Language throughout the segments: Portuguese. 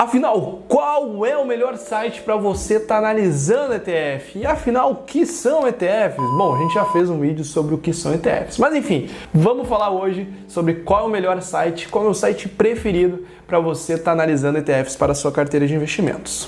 Afinal, qual é o melhor site para você estar analisando ETF? E afinal, o que são ETFs? Bom, a gente já fez um vídeo sobre o que são ETFs. Mas enfim, vamos falar hoje sobre qual é o melhor site, qual é o site preferido para você estar analisando ETFs para a sua carteira de investimentos.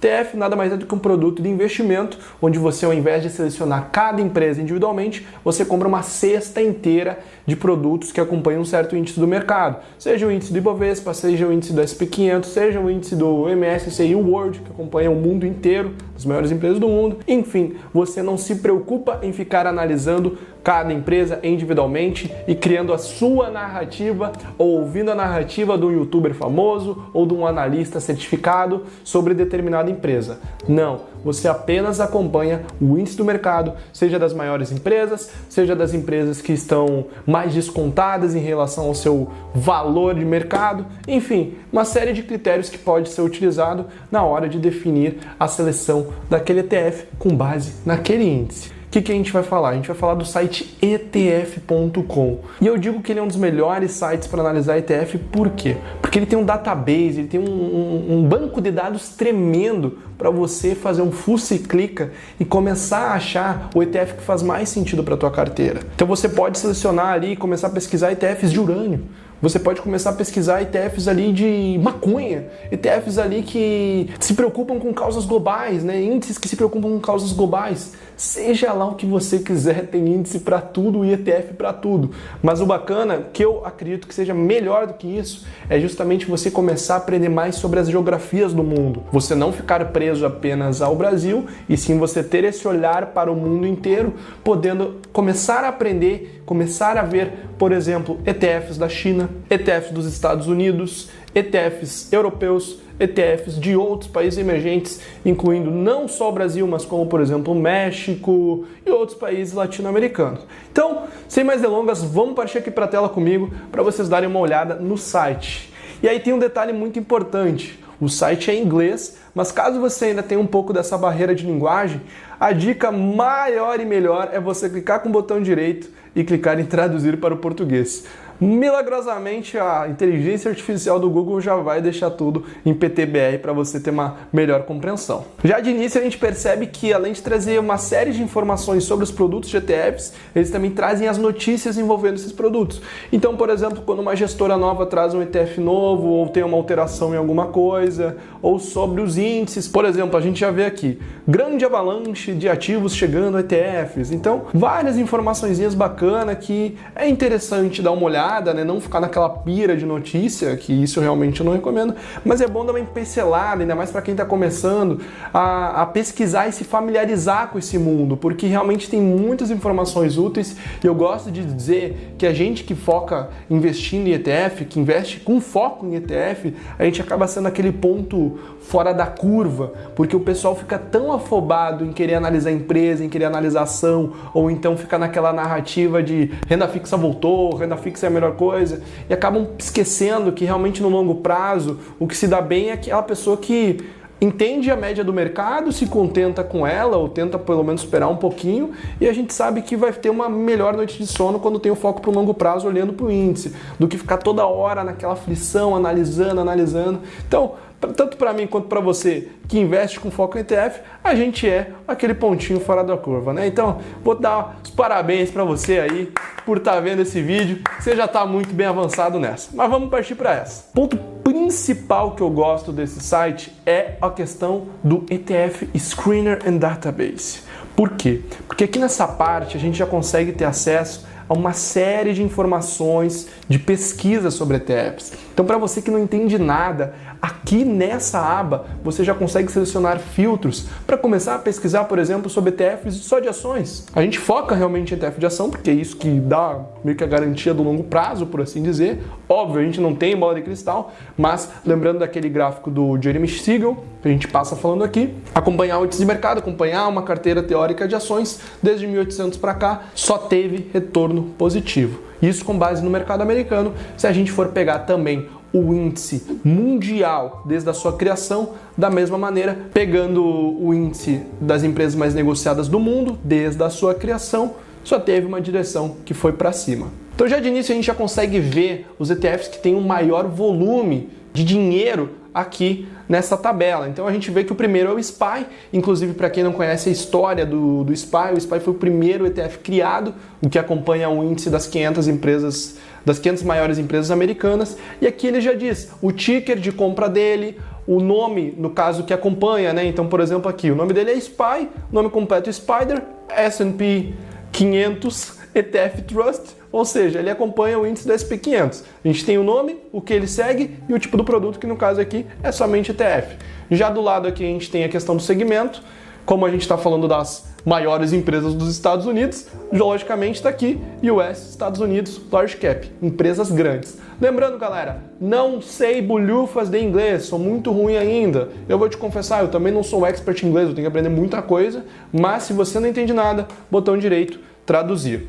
ETF nada mais é do que um produto de investimento, onde você, ao invés de selecionar cada empresa individualmente, você compra uma cesta inteira de produtos que acompanham um certo índice do mercado. Seja o índice do Ibovespa, seja o índice do SP500, seja o índice do MSCI World, que acompanha o mundo inteiro, as maiores empresas do mundo. Enfim, você não se preocupa em ficar analisando cada empresa individualmente e criando a sua narrativa ou ouvindo a narrativa de um youtuber famoso ou de um analista certificado sobre determinada empresa. Não, você apenas acompanha o índice do mercado, seja das maiores empresas, seja das empresas que estão mais descontadas em relação ao seu valor de mercado, enfim, uma série de critérios que pode ser utilizado na hora de definir a seleção daquele ETF com base naquele índice. O que a gente vai falar? A gente vai falar do site ETF.com. E eu digo que ele é um dos melhores sites para analisar ETF, por quê? Porque ele tem um database, ele tem um banco de dados tremendo para você fazer um fuça-e-clica e começar a achar o ETF que faz mais sentido para a tua carteira. Então você pode selecionar ali e começar a pesquisar ETFs de urânio. Você pode começar a pesquisar ETFs ali de maconha, ETFs ali que se preocupam com causas globais, né? Índices que se preocupam com causas globais. Seja lá o que você quiser, tem índice para tudo e ETF para tudo. Mas o bacana, que eu acredito que seja melhor do que isso, é justamente você começar a aprender mais sobre as geografias do mundo. Você não ficar preso apenas ao Brasil, e sim você ter esse olhar para o mundo inteiro, podendo começar a aprender, começar a ver, por exemplo, ETFs da China, ETFs dos Estados Unidos, ETFs europeus, ETFs de outros países emergentes, incluindo não só o Brasil, mas como, por exemplo, o México e outros países latino-americanos. Então, sem mais delongas, vamos partir aqui para a tela comigo para vocês darem uma olhada no site. E aí tem um detalhe muito importante. O site é em inglês, mas caso você ainda tenha um pouco dessa barreira de linguagem, a dica maior e melhor é você clicar com o botão direito e clicar em traduzir para o português. Milagrosamente, a inteligência artificial do Google já vai deixar tudo em PTBR para você ter uma melhor compreensão. Já de início, a gente percebe que, além de trazer uma série de informações sobre os produtos de ETFs, eles também trazem as notícias envolvendo esses produtos. Então, por exemplo, quando uma gestora nova traz um ETF novo, ou tem uma alteração em alguma coisa, ou sobre os índices, por exemplo, a gente já vê aqui, grande avalanche de ativos chegando a ETFs. Então, várias informaçõezinhas bacanas que é interessante dar uma olhada, né? Não ficar naquela pira de notícia, que isso realmente eu não recomendo, mas é bom dar uma pincelada, ainda mais para quem está começando a pesquisar e se familiarizar com esse mundo, porque realmente tem muitas informações úteis. E eu gosto de dizer que a gente que foca investindo em ETF, que investe com foco em ETF, a gente acaba sendo aquele ponto fora da curva, porque o pessoal fica tão afobado em querer analisar a empresa, em querer analisar a ação, ou então fica naquela narrativa de renda fixa voltou, renda fixa é a melhor coisa, e acabam esquecendo que realmente no longo prazo o que se dá bem é aquela pessoa que entende a média do mercado, se contenta com ela, ou tenta pelo menos esperar um pouquinho, e a gente sabe que vai ter uma melhor noite de sono quando tem o foco para o longo prazo olhando para o índice, do que ficar toda hora naquela aflição, analisando. Então, tanto para mim quanto para você que investe com foco em ETF, a gente é aquele pontinho fora da curva, né? Então, vou dar os parabéns para você aí por estar vendo esse vídeo. Você já está muito bem avançado nessa. Mas vamos partir para essa. Ponto principal que eu gosto desse site é a questão do ETF Screener and Database. Por quê? Porque aqui nessa parte a gente já consegue ter acesso a uma série de informações de pesquisa sobre ETFs. Então, para você que não entende nada, aqui nessa aba você já consegue selecionar filtros para começar a pesquisar, por exemplo, sobre ETFs só de ações. A gente foca realmente em ETF de ação, porque é isso que dá meio que a garantia do longo prazo, por assim dizer. Óbvio, a gente não tem bola de cristal, mas lembrando daquele gráfico do Jeremy Siegel, que a gente passa falando aqui, acompanhar o índice de mercado, acompanhar uma carteira teórica de ações, desde 1800 para cá, só teve retorno positivo. Isso com base no mercado americano. Se a gente for pegar também o índice mundial desde a sua criação, da mesma maneira, pegando o índice das empresas mais negociadas do mundo desde a sua criação, só teve uma direção que foi para cima. Então já de início a gente já consegue ver os ETFs que têm um maior volume de dinheiro aqui nessa tabela. Então a gente vê que o primeiro é o SPY, inclusive para quem não conhece a história do SPY, o SPY foi o primeiro ETF criado, o que acompanha o índice das 500 empresas, das 500 maiores empresas americanas, e aqui ele já diz o ticker de compra dele, o nome, no caso, que acompanha, né? Então, por exemplo, aqui, o nome dele é SPY, nome completo é Spider, S&P 500 ETF Trust, ou seja, ele acompanha o índice do SP 500. A gente tem o nome, o que ele segue e o tipo do produto, que no caso aqui é somente ETF. Já do lado aqui a gente tem a questão do segmento, como a gente está falando das maiores empresas dos Estados Unidos, logicamente está aqui US, Estados Unidos, Large Cap, empresas grandes. Lembrando, galera, não sei bolhufas de inglês, sou muito ruim ainda. Eu vou te confessar, eu também não sou expert em inglês, eu tenho que aprender muita coisa, mas se você não entende nada, botão direito, traduzir.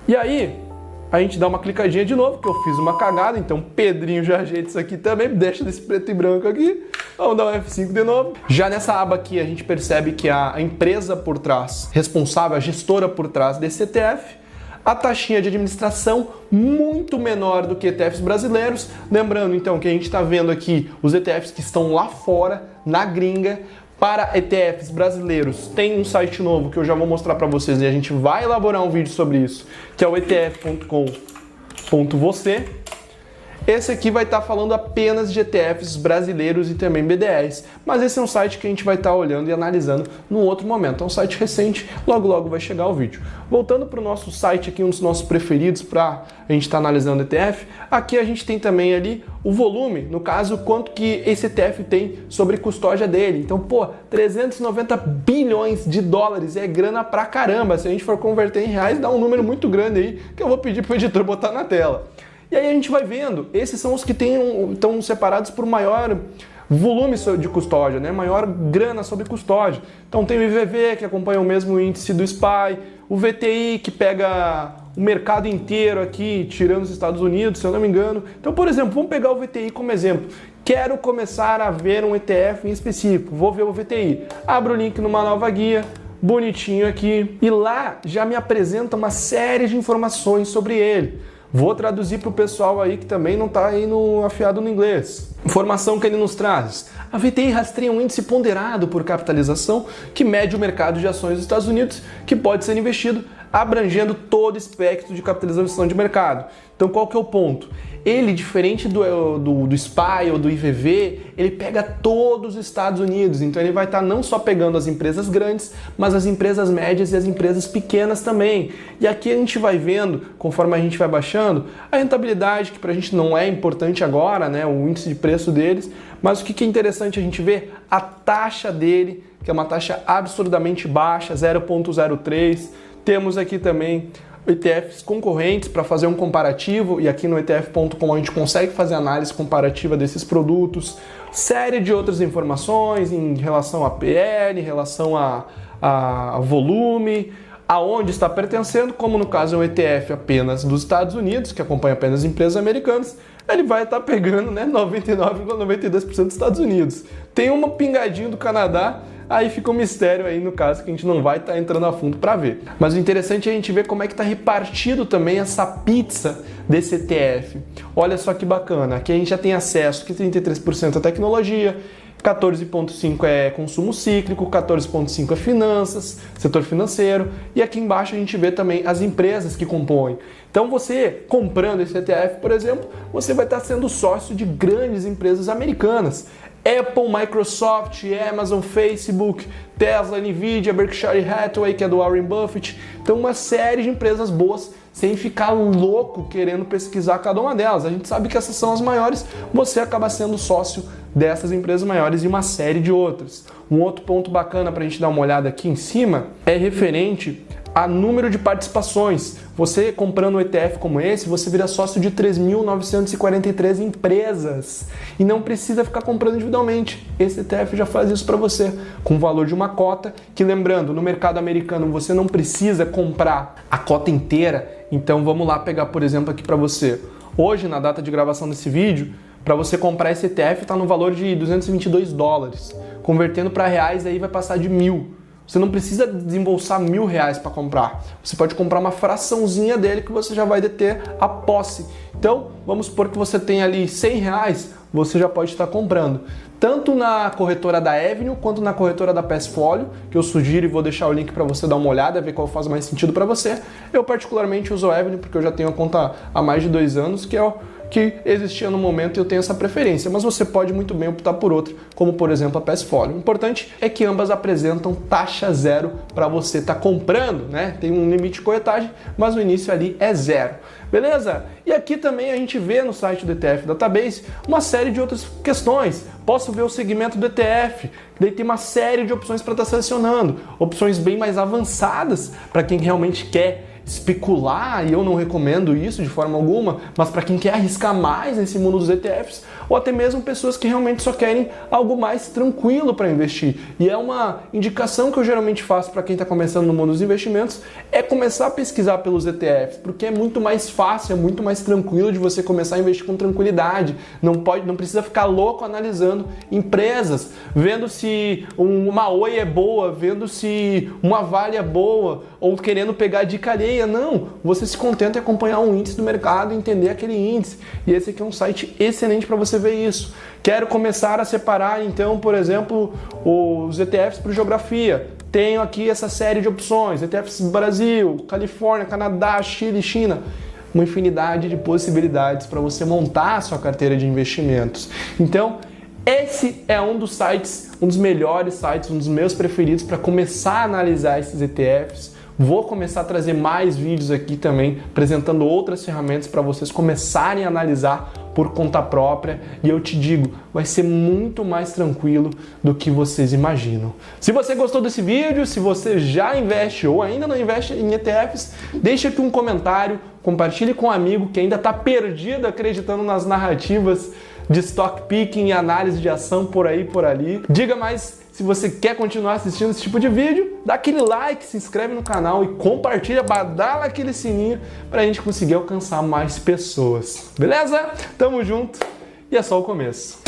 E aí, a gente dá uma clicadinha de novo, que eu fiz uma cagada, então Pedrinho já ajeita isso aqui também, deixa desse preto e branco aqui. Vamos dar um F5 de novo. Já nessa aba aqui a gente percebe que a empresa por trás, responsável, a gestora por trás desse ETF, a taxinha de administração muito menor do que ETFs brasileiros. Lembrando então que a gente está vendo aqui os ETFs que estão lá fora, na gringa. Para ETFs brasileiros, tem um site novo que eu já vou mostrar para vocês e a gente vai elaborar um vídeo sobre isso, que é o etf.com.você. Esse aqui vai estar falando apenas de ETFs brasileiros e também BDRs, mas esse é um site que a gente vai estar olhando e analisando num outro momento. É um site recente, logo logo vai chegar o vídeo. Voltando para o nosso site aqui, um dos nossos preferidos para a gente estar analisando ETF, aqui a gente tem também ali o volume, no caso, quanto que esse ETF tem sobre custódia dele. Então, pô, 390 bilhões de dólares é grana pra caramba. Se a gente for converter em reais, dá um número muito grande aí, que eu vou pedir para o editor botar na tela. E aí a gente vai vendo, esses são os que estão separados por maior volume de custódia, né? Maior grana sobre custódia. Então tem o IVV, que acompanha o mesmo índice do SPY, o VTI, que pega o mercado inteiro aqui, tirando os Estados Unidos, se eu não me engano. Então, por exemplo, vamos pegar o VTI como exemplo. Quero começar a ver um ETF em específico, vou ver o VTI. Abro o link numa nova guia, bonitinho aqui, e lá já me apresenta uma série de informações sobre ele. Vou traduzir para o pessoal aí que também não está aí afiado no inglês. Informação que ele nos traz. A VTI rastreia um índice ponderado por capitalização que mede o mercado de ações dos Estados Unidos, que pode ser investido abrangendo todo o espectro de capitalização de mercado. Então qual que é o ponto? Ele, diferente do SPY ou do IVV, ele pega todos os Estados Unidos. Então ele vai estar não só pegando as empresas grandes, mas as empresas médias e as empresas pequenas também. E aqui a gente vai vendo, conforme a gente vai baixando, a rentabilidade, que para a gente não é importante agora, né, o índice de preço deles, mas o que é interessante a gente ver, a taxa dele, que é uma taxa absurdamente baixa, 0,03. Temos aqui também ETFs concorrentes para fazer um comparativo, e aqui no etf.com a gente consegue fazer análise comparativa desses produtos, série de outras informações em relação a PL, em relação a volume, aonde está pertencendo, como no caso é um ETF apenas dos Estados Unidos, que acompanha apenas empresas americanas, ele vai estar pegando, né, 99,92% dos Estados Unidos. Tem uma pingadinha do Canadá, aí fica um mistério aí no caso que a gente não vai estar entrando a fundo para ver. Mas o interessante é a gente ver como é que está repartido também essa pizza desse ETF. Olha só que bacana, aqui a gente já tem acesso, que 33% é tecnologia, 14,5% é consumo cíclico, 14,5% é finanças, setor financeiro, e aqui embaixo a gente vê também as empresas que compõem. Então você, comprando esse ETF, por exemplo, você vai estar sendo sócio de grandes empresas americanas. Apple, Microsoft, Amazon, Facebook, Tesla, Nvidia, Berkshire Hathaway, que é do Warren Buffett. Então uma série de empresas boas, sem ficar louco querendo pesquisar cada uma delas. A gente sabe que essas são as maiores, você acaba sendo sócio dessas empresas maiores e uma série de outras. Um outro ponto bacana para a gente dar uma olhada aqui em cima é referente a número de participações. Você comprando um ETF como esse, você vira sócio de 3.943 empresas e não precisa ficar comprando individualmente. Esse ETF já faz isso para você, com o valor de uma cota, que lembrando, no mercado americano você não precisa comprar a cota inteira. Então vamos lá pegar, por exemplo, aqui para você. Hoje, na data de gravação desse vídeo, para você comprar esse ETF está no valor de $222. Convertendo para reais aí vai passar de 1.000. Você não precisa desembolsar R$1.000 para comprar. Você pode comprar uma fraçãozinha dele que você já vai deter a posse. Então, vamos supor que você tem ali R$100, você já pode estar comprando. Tanto na corretora da Avenue quanto na corretora da Passfolio, que eu sugiro e vou deixar o link para você dar uma olhada, ver qual faz mais sentido para você. Eu particularmente uso a Avenue porque eu já tenho a conta há mais de 2 anos, que é o que existia no momento e eu tenho essa preferência, mas você pode muito bem optar por outra, como por exemplo a Passfolio. O importante é que ambas apresentam taxa zero para você estar comprando, né? Tem um limite de corretagem, mas o início ali é zero. Beleza? E aqui também a gente vê no site do ETF Database uma série de outras questões. Posso ver o segmento do ETF, daí tem uma série de opções para estar selecionando, opções bem mais avançadas para quem realmente quer especular, e eu não recomendo isso de forma alguma, mas para quem quer arriscar mais nesse mundo dos ETFs, ou até mesmo pessoas que realmente só querem algo mais tranquilo para investir. E é uma indicação que eu geralmente faço para quem está começando no mundo dos investimentos, é começar a pesquisar pelos ETFs, porque é muito mais fácil, é muito mais tranquilo de você começar a investir com tranquilidade. Não precisa ficar louco analisando empresas, vendo se uma Oi é boa, vendo se uma Vale é boa, ou querendo pegar dica alheia. Não, você se contenta em acompanhar um índice do mercado e entender aquele índice. E esse aqui é um site excelente para você ver isso. Quero começar a separar, então, por exemplo, os ETFs por geografia. Tenho aqui essa série de opções, ETFs Brasil, Califórnia, Canadá, Chile, China. Uma infinidade de possibilidades para você montar a sua carteira de investimentos. Então, esse é um dos sites, um dos melhores sites, um dos meus preferidos para começar a analisar esses ETFs. Vou começar a trazer mais vídeos aqui também, apresentando outras ferramentas para vocês começarem a analisar por conta própria. E eu te digo, vai ser muito mais tranquilo do que vocês imaginam. Se você gostou desse vídeo, se você já investe ou ainda não investe em ETFs, deixa aqui um comentário, compartilhe com um amigo que ainda está perdido acreditando nas narrativas de stock picking e análise de ação por aí por ali. Diga mais se você quer continuar assistindo esse tipo de vídeo, dá aquele like, se inscreve no canal e compartilha, badala aquele sininho para a gente conseguir alcançar mais pessoas. Beleza? Tamo junto e é só o começo.